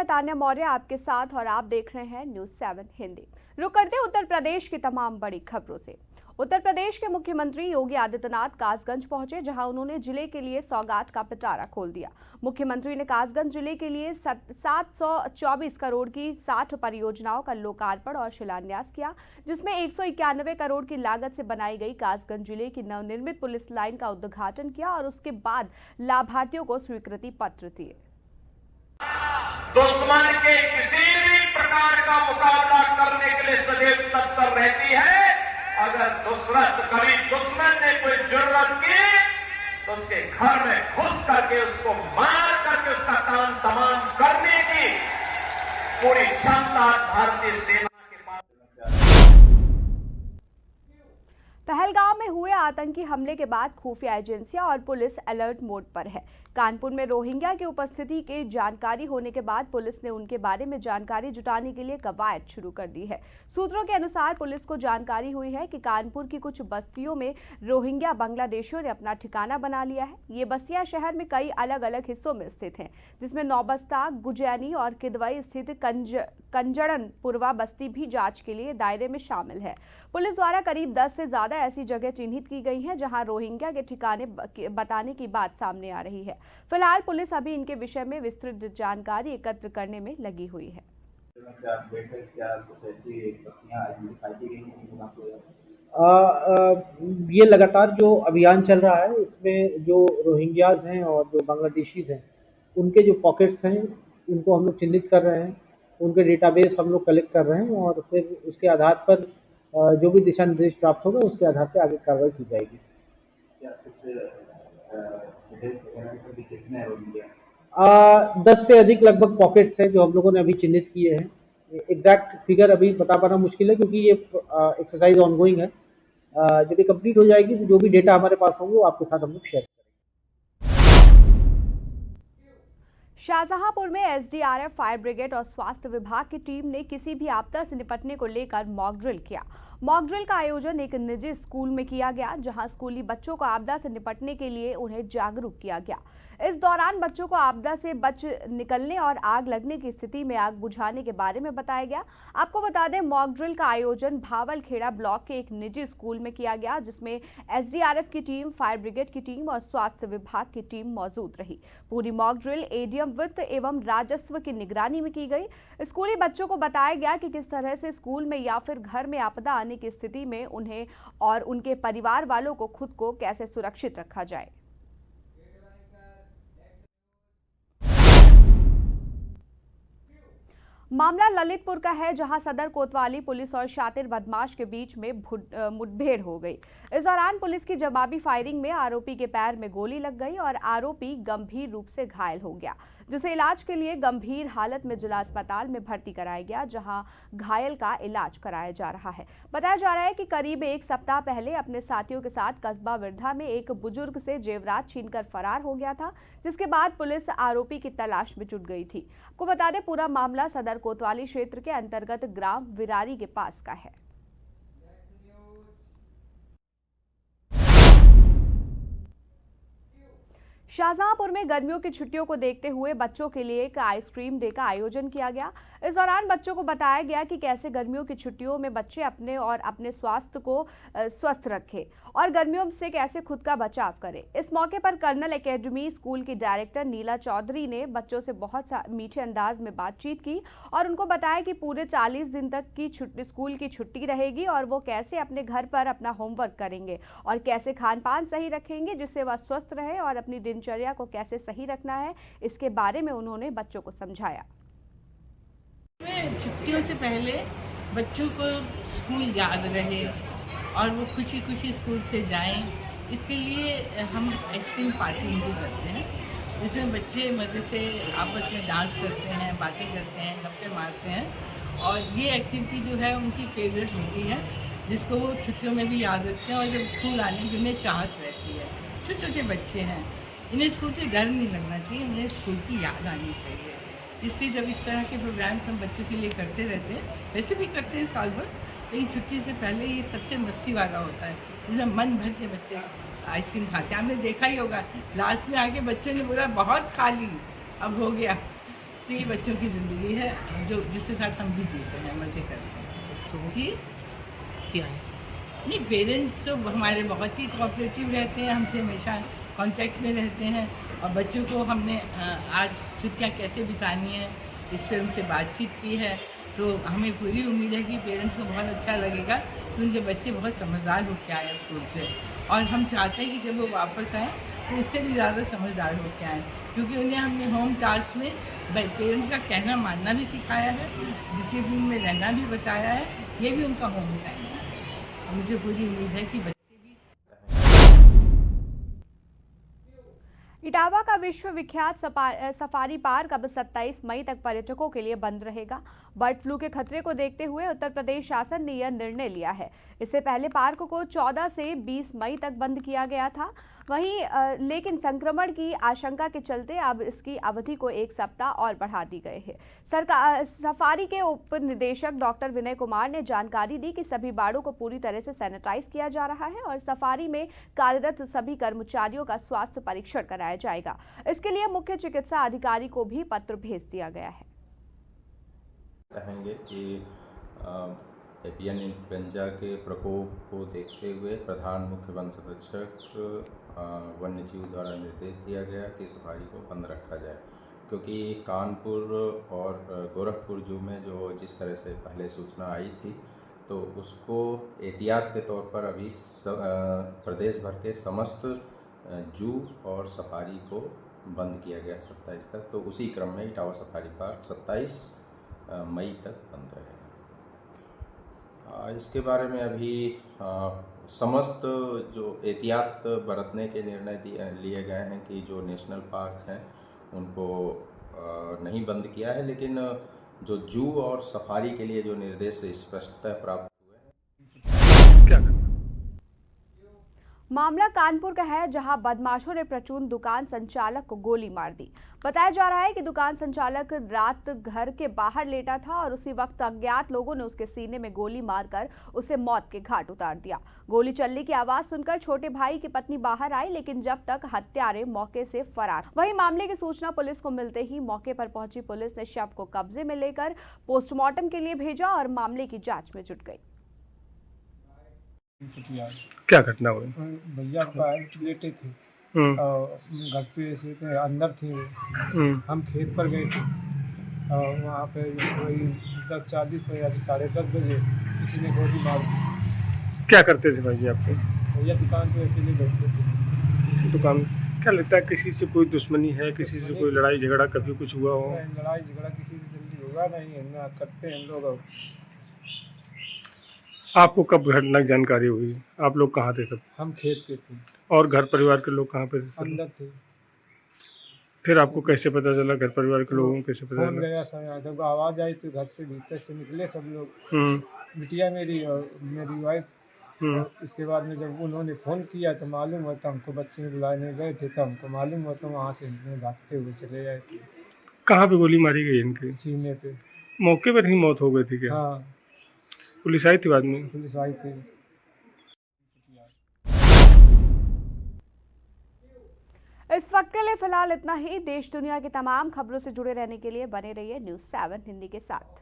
मैं तान्या मौर्य आपके साथ और आप देख रहे हैं न्यूज़ 7 हिंदी। रुक करते उत्तर प्रदेश की तमाम बड़ी खबरों से। उत्तर प्रदेश के मुख्यमंत्री योगी आदित्यनाथ कासगंज पहुंचे, जहां उन्होंने जिले के लिए सौगात का पिटारा खोल दिया। मुख्यमंत्री ने कासगंज जिले के लिए 724 करोड़ की 60 परियोजनाओं का लोकार्पण और शिलान्यास किया, जिसमें 191 करोड़ की लागत से बनाई गई कासगंज जिले की नवनिर्मित पुलिस लाइन का उद्घाटन किया और उसके बाद लाभार्थियों को स्वीकृति पत्र दिए। दुश्मन के किसी भी प्रकार का मुकाबला करने के लिए सदैव तत्पर रहती है। अगर कभी दुश्मन ने कोई जरूरत की तो उसके घर में घुस करके उसको मार करके उसका काम तमाम करने की पूरी क्षमता भारतीय सेना के पास। पहलगाम में हुए आतंकी हमले के बाद खुफिया एजेंसियां और पुलिस अलर्ट मोड पर है। कानपुर में रोहिंग्या की उपस्थिति की जानकारी होने के बाद पुलिस ने उनके बारे में जानकारी जुटाने के लिए कवायद शुरू कर दी है। सूत्रों के अनुसार पुलिस को जानकारी हुई है कि कानपुर की कुछ बस्तियों में रोहिंग्या बांग्लादेशियों ने अपना ठिकाना बना लिया है। ये बस्तियां शहर में कई अलग अलग हिस्सों में स्थित हैं, जिसमें नौबस्ता, गुजैनी और किदवई स्थित कंजड़न पुरवा बस्ती भी जांच के लिए दायरे में शामिल है। पुलिस द्वारा करीब 10 से ज्यादा ऐसी जगह चिन्हित की गई हैं जहां रोहिंग्या के ठिकाने बताने की बात सामने आ रही है। फिलहाल पुलिस अभी इनके विषय में विस्तृत जानकारी एकत्र करने में लगी हुई है। ये लगातार जो अभियान चल रहा है, इसमें जो रोहिंग्याज हैं और जो बांग्लादेशीज हैं, उनके जो पॉकेट्स हैं उनको हम लोग चिन्हित कर रहे हैं, उनके डेटाबेस हम लोग कलेक्ट कर रहे हैं और फिर उसके आधार पर जो भी दिशा निर्देश प्राप्त होगा उसके आधार पर आगे कार्रवाई की जाएगी। 10 से अधिक लगभग पॉकेट्स हैं जो हम लोगों ने अभी चिन्हित किए हैं। एग्जैक्ट फिगर अभी बता पाना मुश्किल है क्योंकि ये एक्सरसाइज ऑनगोइंग है। जब ये कंप्लीट हो जाएगी तो जो भी डेटा हमारे पास होंगे वो आपके साथ हम लोग शेयर करेंगे। शाहजहांपुर में एसडीआरएफ, फायर ब्रिगेड और स्वास्थ्य विभाग की टीम ने किसी भी आपदा से निपटने को लेकर मॉक ड्रिल किया। मॉक ड्रिल का आयोजन एक निजी स्कूल में किया गया, जहां स्कूली बच्चों को आपदा से निपटने के लिए उन्हें जागरूक किया गया। इस दौरान बच्चों को आपदा से बच निकलने और आग लगने की स्थिति में आग बुझाने के बारे में बताया गया। आपको बता दें, मॉक ड्रिल का आयोजन भावलखेड़ा ब्लॉक के एक निजी स्कूल में किया गया, जिसमें एसडीआरएफ की टीम, फायर ब्रिगेड की टीम और स्वास्थ्य विभाग की टीम मौजूद रही। पूरी मॉक ड्रिल एडीएम वित्त एवं राजस्व की निगरानी में की गई। स्कूली बच्चों को बताया गया कि किस तरह से स्कूल में या फिर घर में आपदा आने की स्थिति में उन्हें और उनके परिवार वालों को खुद को कैसे सुरक्षित रखा जाए। मामला ललितपुर का है, जहां सदर कोतवाली पुलिस और शातिर बदमाश के बीच में मुठभेड़ हो गई। इस दौरान पुलिस की जवाबी फायरिंग में आरोपी के पैर में गोली लग गई और आरोपी गंभीर रूप से घायल हो गया, जिसे इलाज के लिए गंभीर हालत में जिला अस्पताल में भर्ती कराया गया, जहां घायल का इलाज कराया जा रहा है। बताया जा रहा है कि करीब एक सप्ताह पहले अपने साथियों के साथ कस्बा विरधा में एक बुजुर्ग से जेवरात छीनकर फरार हो गया था, जिसके बाद पुलिस आरोपी की तलाश में जुट गई थी। आपको बता दें, पूरा मामला सदर कोतवाली क्षेत्र के अंतर्गत ग्राम विरारी के पास का है। शाहजहांपुर में गर्मियों की छुट्टियों को देखते हुए बच्चों के लिए एक आइसक्रीम डे का आयोजन किया गया। इस दौरान बच्चों को बताया गया कि कैसे गर्मियों की छुट्टियों में बच्चे अपने और अपने स्वास्थ्य को स्वस्थ रखें और गर्मियों से कैसे खुद का बचाव करें। इस मौके पर कर्नल एकेडमी स्कूल की डायरेक्टर नीला चौधरी ने बच्चों से बहुत मीठे अंदाज में बातचीत की और उनको बताया कि पूरे 40 दिन तक की स्कूल की छुट्टी रहेगी और वो कैसे अपने घर पर अपना होमवर्क करेंगे और कैसे खान पान सही रखेंगे जिससे वह स्वस्थ रहे और अपनी दिनचर्या को कैसे सही रखना है, इसके बारे में उन्होंने बच्चों को समझाया। छुट्टियों से पहले बच्चों को स्कूल याद रहे और वो खुशी खुशी स्कूल से जाएं, इसके लिए हम आइसक्रीम पार्टी भी करते हैं, जिसमें बच्चे मज़े से आपस में डांस करते हैं, बातें करते हैं, गप्पे मारते हैं और ये एक्टिविटी जो है उनकी फेवरेट होती है, जिसको वो छुट्टियों में भी याद रखते हैं और जब स्कूल आने की उन्हें चाहत रहती है। छोटे छोटे बच्चे हैं, इन्हें स्कूल से डर नहीं लगना चाहिए, इन्हें स्कूल की याद आनी चाहिए। इसलिए जब इस तरह के प्रोग्राम्स हम बच्चों के लिए करते रहते हैं, वैसे भी करते हैं साल भर, लेकिन छुट्टी से पहले ये सबसे मस्ती वाला होता है, जिसमें मन भर के बच्चे आइसक्रीम खाते हैं। आपने देखा ही होगा, लास्ट में आके बच्चे ने बोला बहुत खा ली, अब हो गया। तो ये बच्चों की ज़िंदगी है जो जिसके साथ हम भी जीते हैं, मज़े करते हैं। जी क्या है? नहीं, पेरेंट्स तो हमारे बहुत ही कोऑपरेटिव रहते हैं, हमसे हमेशा कांटेक्ट में रहते हैं। और बच्चों को हमने आज छुट्टियाँ कैसे बितानी है इस पर उनसे बातचीत की है, तो हमें पूरी उम्मीद है कि पेरेंट्स को बहुत अच्छा लगेगा कि उनके बच्चे बहुत समझदार होकर आए स्कूल से। और हम चाहते हैं कि जब वो वापस आएँ तो उससे भी ज़्यादा समझदार होकर आएँ, क्योंकि उन्हें हमने होम टास्क में पेरेंट्स का कहना मानना भी सिखाया है, डिसिप्लिन में रहना भी बताया है। ये भी उनका होम टाइम है। मुझे पूरी उम्मीद है कि बच्चे भी। इटावा का विश्वविख्यात सफारी पार्क अब 27 मई तक पर्यटकों के लिए बंद रहेगा। बर्ड फ्लू के खतरे को देखते हुए उत्तर प्रदेश शासन ने यह निर्णय लिया है। इससे पहले पार्क को 14 से 20 मई तक बंद किया गया था। वहीं लेकिन संक्रमण की आशंका के चलते अब इसकी अवधि को 1 सप्ताह और बढ़ा दी गई है। सरकार सफारी के उप निदेशक डॉक्टर विनय कुमार ने जानकारी दी कि सभी बाड़ों को पूरी तरह से सैनिटाइज किया जा रहा है और सफारी में कार्यरत सभी कर्मचारियों का स्वास्थ्य परीक्षण कराया जाएगा। इसके लिए मुख्य चिकित्सा अधिकारी को भी पत्र भेज दिया गया है। कहेंगे कि एवियन इन्फ्लुएंजा के प्रकोप को देखते हुए प्रधान मुख्य वन संरक्षक वन्य जीव द्वारा निर्देश दिया गया कि सफारी को बंद रखा जाए, क्योंकि कानपुर और गोरखपुर जू में जो जिस तरह से पहले सूचना आई थी तो उसको एहतियात के तौर पर अभी प्रदेश भर के समस्त जू और सफारी को बंद किया गया 27 तक। तो उसी क्रम में इटावा सफारी पार्क 27 मई तक बंद रहेगा। इसके बारे में अभी समस्त जो एहतियात बरतने के निर्णय लिए गए हैं कि जो नेशनल पार्क हैं उनको नहीं बंद किया है, लेकिन जो जू और सफारी के लिए जो निर्देश स्पष्टता प्राप्त हुए हैं। क्या करना? मामला कानपुर का है, जहां बदमाशों ने प्रचून दुकान संचालक को गोली मार दी। बताया जा रहा है कि दुकान संचालक रात घर के बाहर लेटा था और उसी वक्त अज्ञात लोगों ने उसके सीने में गोली मारकर उसे मौत के घाट उतार दिया। गोली चलने की आवाज सुनकर छोटे भाई की पत्नी बाहर आई, लेकिन जब तक हत्यारे मौके से फरार। वहीं मामले की सूचना पुलिस को मिलते ही मौके पर पहुंची पुलिस ने शव को कब्जे में लेकर पोस्टमार्टम के लिए भेजा और मामले की जाँच में जुट गई। क्या घटना हुई? भैया लेटे थे और घर पे ऐसे अंदर थे वो। हम खेत पर गए थे और वहाँ पे वही 10:40 बजे 10:30 बजे किसी ने गोली मार दी। क्या करते थे भाई आपके? भैया दुकान पे अकेले बैठे थे। दुकान क्या लगता है किसी से कोई दुश्मनी है, किसी से कोई लड़ाई झगड़ा कभी कुछ हुआ हो? लड़ाई झगड़ा किसी से जल्दी होगा नहीं है ना, करते हैं लोग। आपको कब घटना की जानकारी हुई? आप लोग कहाँ थे तब? हम खेत पे थे। और घर परिवार के लोग कहाँ पे थे? अंदर थे। फिर आपको कैसे पता चला? घर परिवार के लोगों को कैसे पता फोन चला? गया, जब आवाज़ आई तो घर से भीतर से निकले सब लोग, बिटिया मेरी और मेरी वाइफ। इसके बाद में जब उन्होंने फ़ोन किया तो मालूम हुआ, तो हमको बच्चे बुलाने गए थे तो हमको मालूम हुआ, तो वहाँ से भागते हुए चले आए थे। कहाँ पे गोली मारी गई इनकी? सीने पे। मौके पर ही मौत हो गई थी क्या? हाँ, पुलिस आई थी बाद में? पुलिस आई थी। इस वक्त के लिए फिलहाल इतना ही। देश दुनिया की तमाम खबरों से जुड़े रहने के लिए बने रहिए न्यूज़ 7 हिंदी के साथ।